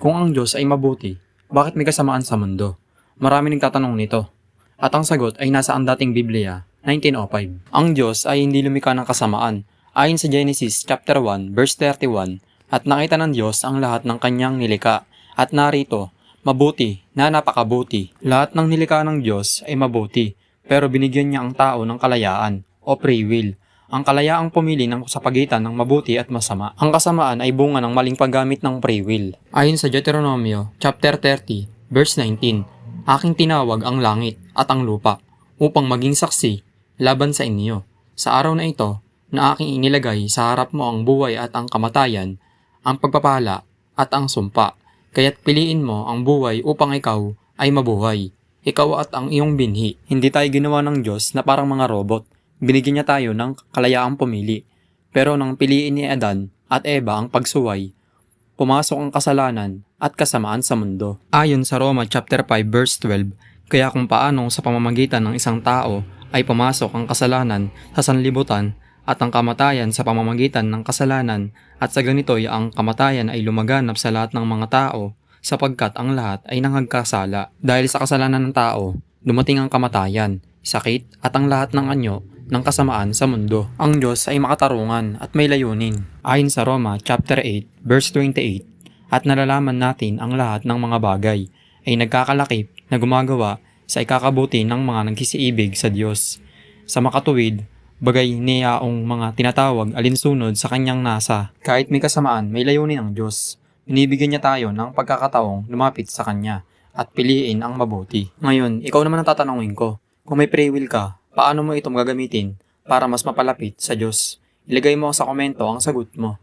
Kung ang Diyos ay mabuti, bakit may kasamaan sa mundo? Marami nagtatanong nito. At ang sagot ay nasa ang dating Biblia, 1905. Ang Diyos ay hindi lumikha ng kasamaan. Ayon sa Genesis chapter 1 verse 31, at nakita ng Diyos ang lahat ng kanyang nilikha. At narito, mabuti na napakabuti. Lahat ng nilikha ng Diyos ay mabuti, pero binigyan niya ang tao ng kalayaan o free will. Ang kalayaang pumili sa pagitan ng mabuti at masama. Ang kasamaan ay bunga ng maling paggamit ng free will. Ayon sa Deuteronomio chapter 30 verse 19, aking tinawag ang langit at ang lupa upang maging saksi laban sa inyo. Sa araw na ito na aking inilagay sa harap mo ang buhay at ang kamatayan, ang pagpapala at ang sumpa. Kaya't piliin mo ang buhay upang ikaw ay mabuhay. Ikaw at ang iyong binhi. Hindi tayo ginawa ng Diyos na parang mga robot. Binigyan niya tayo ng kalayaang pumili. Pero nang piliin ni Adan at Eva ang pagsuway, pumasok ang kasalanan at kasamaan sa mundo. Ayon sa Roma chapter 5 verse 12, kaya kung paanong sa pamamagitan ng isang tao ay pumasok ang kasalanan sa sanlibutan at ang kamatayan sa pamamagitan ng kasalanan, at sa ganito'y ang kamatayan ay lumaganap sa lahat ng mga tao sapagkat ang lahat ay nangagkasala. Dahil sa kasalanan ng tao, dumating ang kamatayan, sakit at ang lahat ng anyo ng kasamaan sa mundo. Ang Diyos ay makatarungan at may layunin. Ayon sa Roma chapter 8 verse 28, at nalalaman natin ang lahat ng mga bagay ay nagkakalakip na gumagawa sa ikakabuti ng mga nagsisiibig sa Diyos, sa makatuwid, bagay niyaong mga tinatawag alinsunod sa kanyang nasa. Kahit may kasamaan, may layunin ang Diyos. Binibigyan niya tayo ng pagkakataong lumapit sa Kanya at piliin ang mabuti. Ngayon, ikaw naman ang tatanungin ko, kung may free will ka, paano mo ito gagamitin para mas mapalapit sa Diyos? Ilagay mo sa komento ang sagot mo.